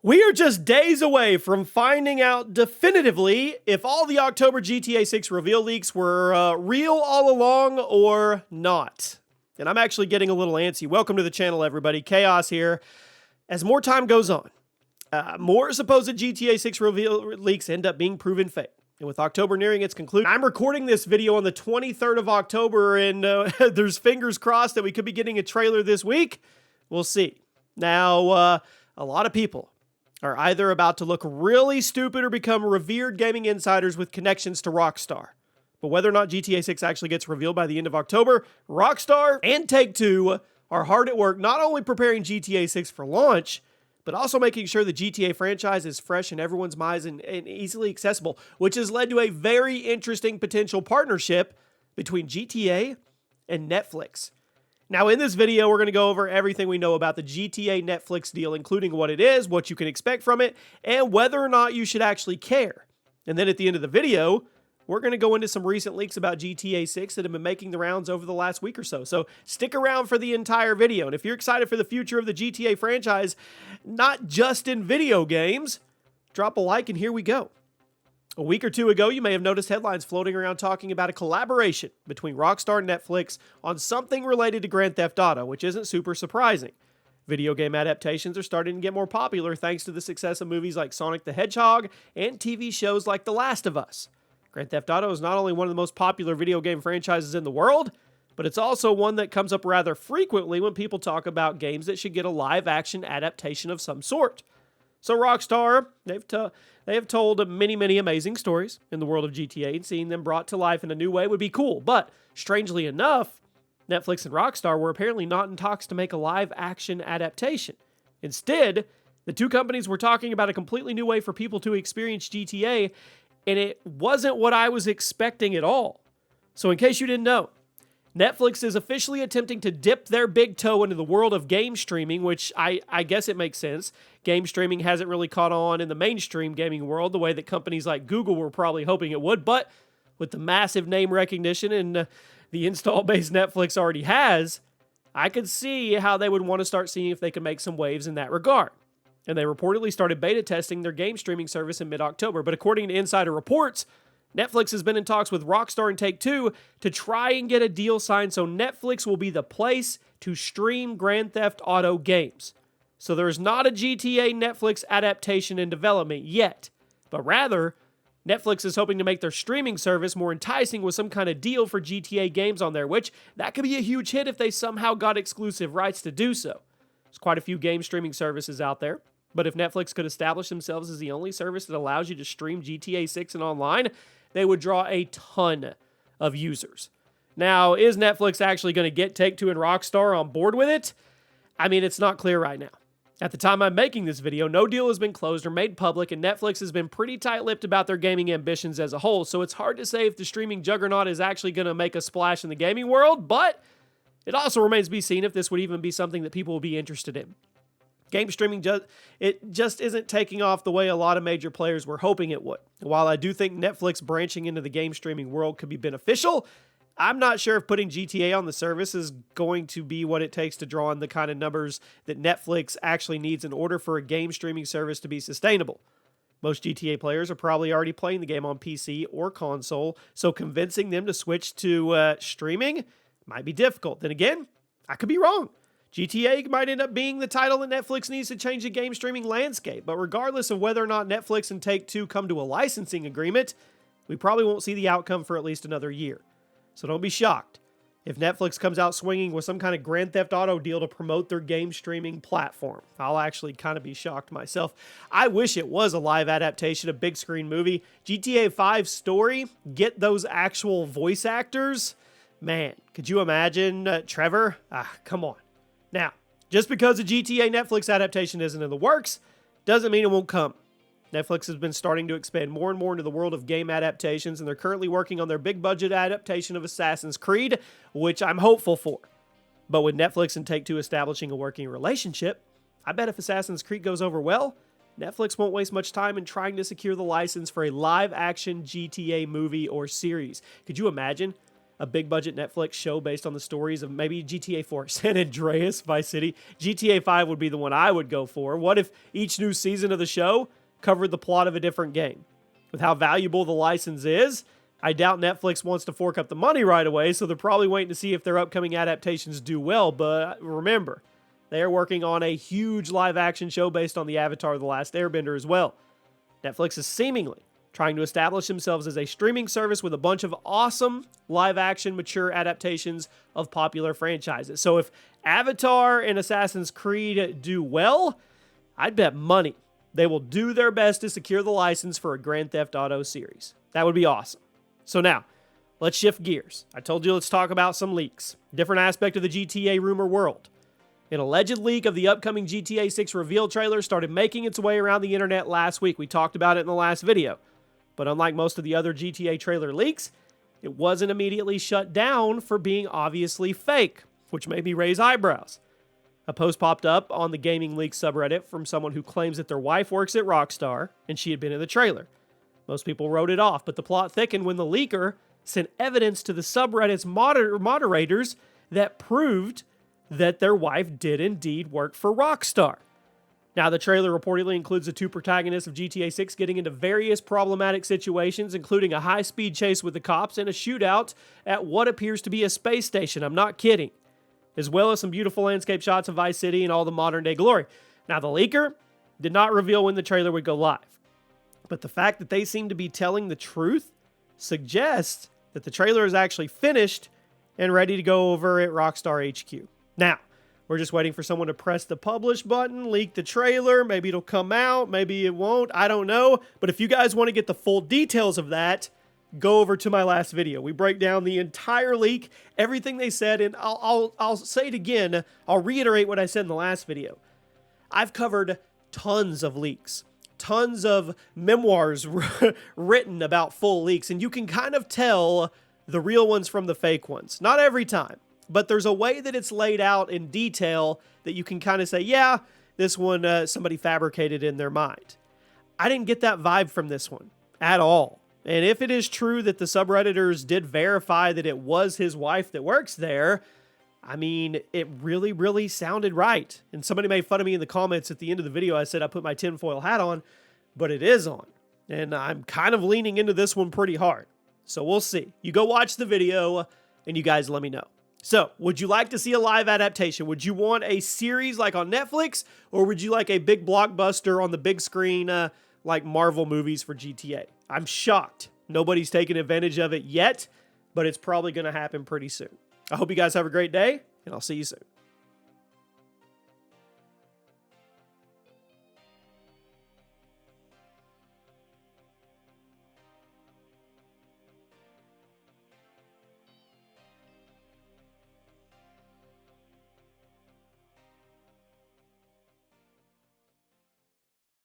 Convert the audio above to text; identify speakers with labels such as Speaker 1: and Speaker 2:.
Speaker 1: We are just days away from finding out definitively if all the October GTA 6 reveal leaks were real all along or not. And I'm actually getting a little antsy. Welcome to the channel, everybody. Chaos here. As more time goes on, more supposed GTA 6 reveal leaks end up being proven fake. And with October nearing its conclusion, I'm recording this video on the 23rd of October, and there's fingers crossed that we could be getting a trailer this week. We'll see. Now, a lot of people are either about to look really stupid or become revered gaming insiders with connections to Rockstar. But whether or not GTA 6 actually gets revealed by the end of October, Rockstar and Take-Two are hard at work not only preparing GTA 6 for launch, but also making sure the GTA franchise is fresh in everyone's minds and easily accessible, which has led to a very interesting potential partnership between GTA and Netflix. Now, in this video, we're going to go over everything we know about the GTA Netflix deal, including what it is, what you can expect from it, and whether or not you should actually care. And then at the end of the video, we're going to go into some recent leaks about GTA 6 that have been making the rounds over the last week or so. So stick around for the entire video. And if you're excited for the future of the GTA franchise, not just in video games, drop a like and here we go. A week or two ago, you may have noticed headlines floating around talking about a collaboration between Rockstar and Netflix on something related to Grand Theft Auto, which isn't super surprising. Video game adaptations are starting to get more popular thanks to the success of movies like Sonic the Hedgehog and TV shows like The Last of Us. Grand Theft Auto is not only one of the most popular video game franchises in the world, but it's also one that comes up rather frequently when people talk about games that should get a live-action adaptation of some sort. So Rockstar, they have told many amazing stories in the world of GTA, and seeing them brought to life in a new way would be cool. But strangely enough, Netflix and Rockstar were apparently not in talks to make a live-action adaptation. Instead, the two companies were talking about a completely new way for people to experience GTA, and it wasn't what I was expecting at all. So in case you didn't know, Netflix is officially attempting to dip their big toe into the world of game streaming, which I guess it makes sense. Game streaming hasn't really caught on in the mainstream gaming world the way that companies like Google were probably hoping it would, but with the massive name recognition and the install base Netflix already has, I could see how they would want to start seeing if they could make some waves in that regard. And they reportedly started beta testing their game streaming service in mid-October, but according to insider reports, Netflix has been in talks with Rockstar and Take-Two to try and get a deal signed so Netflix will be the place to stream Grand Theft Auto games. So there is not a GTA Netflix adaptation in development yet, but rather, Netflix is hoping to make their streaming service more enticing with some kind of deal for GTA games on there, which that could be a huge hit if they somehow got exclusive rights to do so. There's quite a few game streaming services out there, but if Netflix could establish themselves as the only service that allows you to stream GTA 6 and online, they would draw a ton of users. Now, is Netflix actually going to get Take-Two and Rockstar on board with it? I mean, it's not clear right now. At the time I'm making this video, no deal has been closed or made public, and Netflix has been pretty tight-lipped about their gaming ambitions as a whole, so it's hard to say if the streaming juggernaut is actually going to make a splash in the gaming world, but it also remains to be seen if this would even be something that people will be interested in. Game streaming just isn't taking off the way a lot of major players were hoping it would. While I do think Netflix branching into the game streaming world could be beneficial, I'm not sure if putting GTA on the service is going to be what it takes to draw in the kind of numbers that Netflix actually needs in order for a game streaming service to be sustainable. Most GTA players are probably already playing the game on PC or console, so convincing them to switch to streaming might be difficult. Then again, I could be wrong. GTA might end up being the title that Netflix needs to change the game streaming landscape, but regardless of whether or not Netflix and Take-Two come to a licensing agreement, we probably won't see the outcome for at least another year. So don't be shocked if Netflix comes out swinging with some kind of Grand Theft Auto deal to promote their game streaming platform. I'll actually kind of be shocked myself. I wish it was a live adaptation, a big screen movie. GTA 5 story, get those actual voice actors. Man, could you imagine Trevor? Come on. Now, just because a GTA Netflix adaptation isn't in the works, doesn't mean it won't come. Netflix has been starting to expand more and more into the world of game adaptations, and they're currently working on their big-budget adaptation of Assassin's Creed, which I'm hopeful for. But with Netflix and Take-Two establishing a working relationship, I bet if Assassin's Creed goes over well, Netflix won't waste much time in trying to secure the license for a live-action GTA movie or series. Could you imagine a big budget Netflix show based on the stories of maybe GTA 4, San Andreas, Vice City. GTA 5 would be the one I would go for. What if each new season of the show covered the plot of a different game? With how valuable the license is, I doubt Netflix wants to fork up the money right away, so they're probably waiting to see if their upcoming adaptations do well. But remember, they are working on a huge live-action show based on the Avatar: The Last Airbender as well. Netflix is seemingly trying to establish themselves as a streaming service with a bunch of awesome live-action mature adaptations of popular franchises. So if Avatar and Assassin's Creed do well, I'd bet money they will do their best to secure the license for a Grand Theft Auto series. That would be awesome. So now, let's shift gears. I told you let's talk about some leaks. Different aspect of the GTA rumor world. An alleged leak of the upcoming GTA 6 reveal trailer started making its way around the internet last week. We talked about it in the last video. But unlike most of the other GTA trailer leaks, it wasn't immediately shut down for being obviously fake, which made me raise eyebrows. A post popped up on the Gaming Leaks subreddit from someone who claims that their wife works at Rockstar and she had been in the trailer. Most people wrote it off, but the plot thickened when the leaker sent evidence to the subreddit's moderators that proved that their wife did indeed work for Rockstar. Now, the trailer reportedly includes the two protagonists of GTA 6 getting into various problematic situations, including a high-speed chase with the cops and a shootout at what appears to be a space station. I'm not kidding. As well as some beautiful landscape shots of Vice City and all the modern-day glory. Now, the leaker did not reveal when the trailer would go live. But the fact that they seem to be telling the truth suggests that the trailer is actually finished and ready to go over at Rockstar HQ. Now, we're just waiting for someone to press the publish button, leak the trailer. Maybe it'll come out. Maybe it won't. I don't know. But if you guys want to get the full details of that, go over to my last video. We break down the entire leak, everything they said, and I'll say it again. I'll reiterate what I said in the last video. I've covered tons of leaks, tons of memoirs written about full leaks, and you can kind of tell the real ones from the fake ones. Not every time, but there's a way that it's laid out in detail that you can kind of say, yeah, this one somebody fabricated in their mind. I didn't get that vibe from this one at all. And if it is true that the subredditors did verify that it was his wife that works there, I mean, it really, really sounded right. And somebody made fun of me in the comments at the end of the video. I said I put my tinfoil hat on, but it is on. And I'm kind of leaning into this one pretty hard. So we'll see. You go watch the video and you guys let me know. So, would you like to see a live adaptation? Would you want a series like on Netflix? Or would you like a big blockbuster on the big screen like Marvel movies for GTA? I'm shocked nobody's taken advantage of it yet, but it's probably going to happen pretty soon. I hope you guys have a great day, and I'll see you soon.